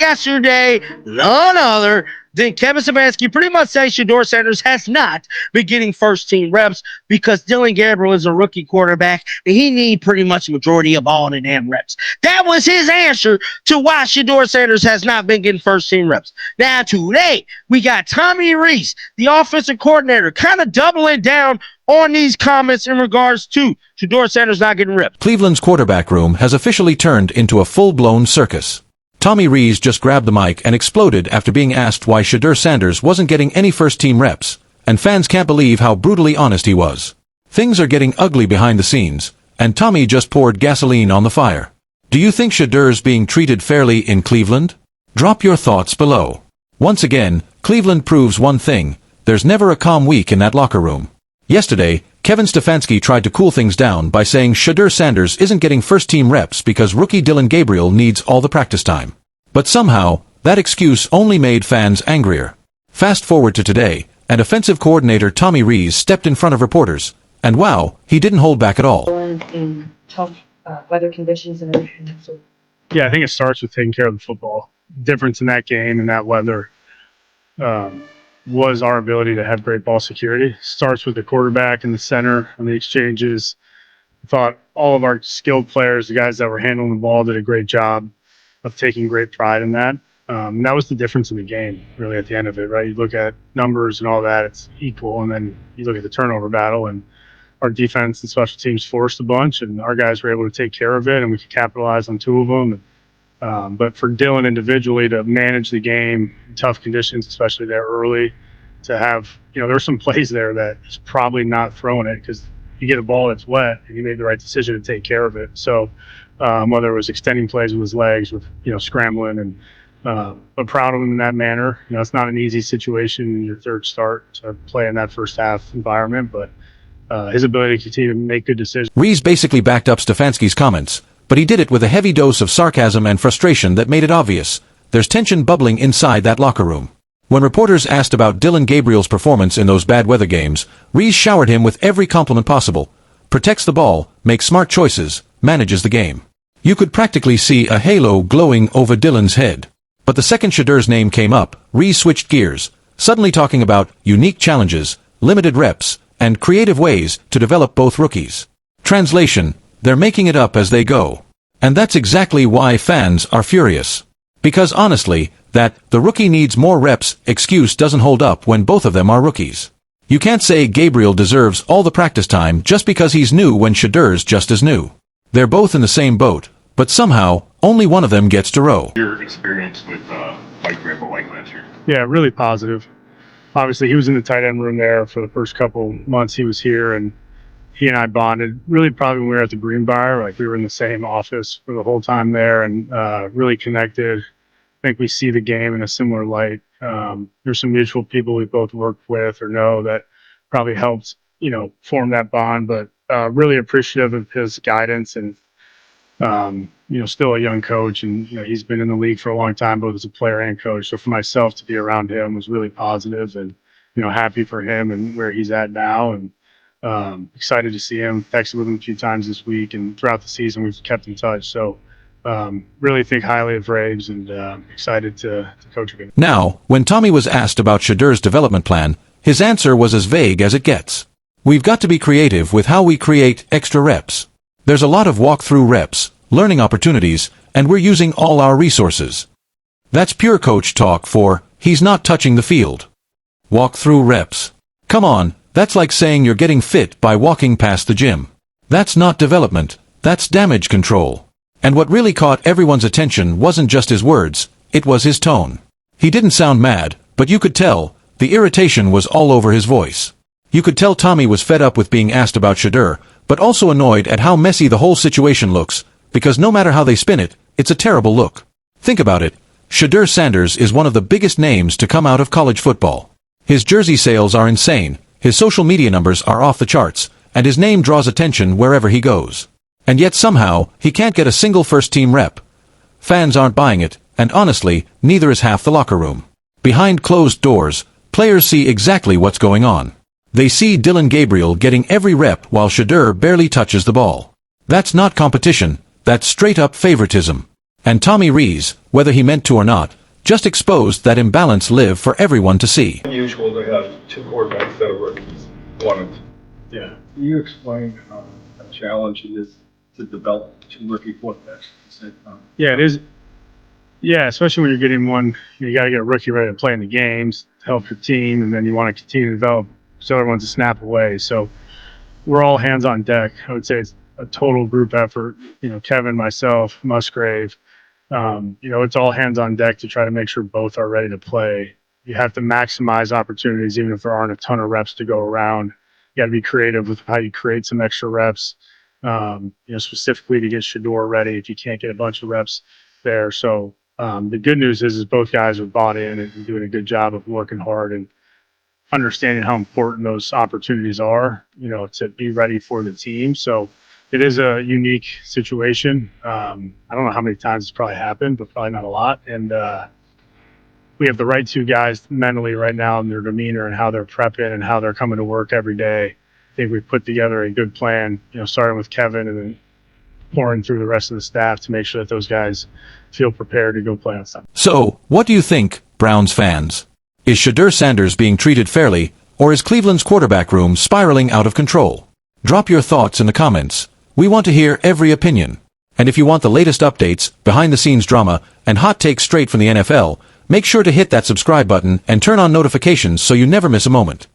yesterday, none other than Kevin Stefanski pretty much say Shedeur Sanders has not been getting first-team reps because Dillon Gabriel is a rookie quarterback and he need pretty much the majority of all the damn reps. That was his answer to why Shedeur Sanders has not been getting first-team reps. Now, today, we got Tommy Reese, the offensive coordinator, kind of doubling down on these comments in regards to Shedeur Sanders not getting reps. Cleveland's quarterback room has officially turned into a full-blown circus. Tommy Reese just grabbed the mic and exploded after being asked why Shedeur Sanders wasn't getting any first-team reps, and fans can't believe how brutally honest he was. Things are getting ugly behind the scenes, and Tommy just poured gasoline on the fire. Do you think Shedeur's being treated fairly in Cleveland? Drop your thoughts below. Once again, Cleveland proves one thing: there's never a calm week in that locker room. Yesterday, Kevin Stefanski tried to cool things down by saying Shedeur Sanders isn't getting first-team reps because rookie Dillon Gabriel needs all the practice time. But somehow, that excuse only made fans angrier. Fast forward to today, and offensive coordinator Tommy Reese stepped in front of reporters, and wow, he didn't hold back at all. In tough weather conditions and everything. So. Yeah, I think it starts with taking care of the football. Difference in that game and that weather was our ability to have great ball security. Starts with the quarterback in the center and the exchanges. I thought all of our skilled players, the guys that were handling the ball, did a great job of taking great pride in that. And that was the difference in the game, really, at the end of it, right? You look at numbers and all that, it's equal. And then you look at the turnover battle, and our defense and special teams forced a bunch, and our guys were able to take care of it, and we could capitalize on two of them. But for Dillon individually to manage the game in tough conditions, especially there early, to have, there were some plays there that he's probably not throwing it because you get a ball that's wet and he made the right decision to take care of it. So whether it was extending plays with his legs, with, scrambling, and but proud of him in that manner. It's not an easy situation in your third start to play in that first half environment, but his ability to continue to make good decisions. Reese basically backed up Stefanski's comments, but he did it with a heavy dose of sarcasm and frustration that made it obvious there's tension bubbling inside that locker room. When reporters asked about Dillon Gabriel's performance in those bad weather games, Reese showered him with every compliment possible. Protects the ball, makes smart choices, manages the game. You could practically see a halo glowing over Dillon's head. But the second Shedeur's name came up, Reese switched gears, suddenly talking about unique challenges, limited reps, and creative ways to develop both rookies. Translation: they're making it up as they go. And that's exactly why fans are furious. Because honestly, that the rookie needs more reps excuse doesn't hold up when both of them are rookies. You can't say Gabriel deserves all the practice time just because he's new when Shedeur's just as new. They're both in the same boat, but somehow, only one of them gets to row. Your experience with Grandpa White last year? Yeah, really positive. Obviously, he was in the tight end room there for the first couple months he was here, and he and I bonded really probably when we were at the Greenbrier. Like, we were in the same office for the whole time there, and really connected. I think we see the game in a similar light. There's some mutual people we both worked with or know that probably helped, form that bond, but really appreciative of his guidance and, still a young coach, and, he's been in the league for a long time, both as a player and coach. So for myself to be around him was really positive, and, happy for him and where he's at now, and excited to see him. Texted with him a few times this week, and throughout the season we've kept in touch. So really think highly of Raves, and excited to coach again. Now, when Tommy was asked about Shedeur's development plan, his answer was as vague as it gets. We've got to be creative with how we create extra reps. There's a lot of walk-through reps, learning opportunities, and we're using all our resources. That's pure coach talk for, he's not touching the field. Walk-through reps. Come on, that's like saying you're getting fit by walking past the gym. That's not development, that's damage control. And what really caught everyone's attention wasn't just his words, it was his tone. He didn't sound mad, but you could tell, the irritation was all over his voice. You could tell Tommy was fed up with being asked about Shedeur, but also annoyed at how messy the whole situation looks, because no matter how they spin it, it's a terrible look. Think about it, Shedeur Sanders is one of the biggest names to come out of college football. His jersey sales are insane, his social media numbers are off the charts, and his name draws attention wherever he goes. And yet somehow, he can't get a single first-team rep. Fans aren't buying it, and honestly, neither is half the locker room. Behind closed doors, players see exactly what's going on. They see Dillon Gabriel getting every rep while Shedeur barely touches the ball. That's not competition, that's straight-up favoritism. And Tommy Reese, whether he meant to or not, just exposed that imbalance live for everyone to see. Unusual to have two quarterbacks that are rookies. One of them. Yeah. Can you explain how a challenge it is to develop two rookie quarterbacks at the same time? Yeah, it is. Yeah, especially when you're getting one, you got to get a rookie ready to play in the games, help your team, and then you want to continue to develop so everyone's a snap away. So we're all hands on deck. I would say it's a total group effort. Kevin, myself, Musgrave. It's all hands on deck to try to make sure both are ready to play. You have to maximize opportunities, even if there aren't a ton of reps to go around. You got to be creative with how you create some extra reps. Specifically to get Shedeur ready if you can't get a bunch of reps there. So the good news is both guys are bought in and doing a good job of working hard and understanding how important those opportunities are, to be ready for the team. So it is a unique situation. I don't know how many times it's probably happened, but probably not a lot. And we have the right two guys mentally right now in their demeanor and how they're prepping and how they're coming to work every day. I think we've put together a good plan, starting with Kevin and then pouring through the rest of the staff to make sure that those guys feel prepared to go play on Sunday. So, what do you think, Browns fans? Is Shedeur Sanders being treated fairly, or is Cleveland's quarterback room spiraling out of control? Drop your thoughts in the comments. We want to hear every opinion. And if you want the latest updates, behind-the-scenes drama, and hot takes straight from the NFL, make sure to hit that subscribe button and turn on notifications so you never miss a moment.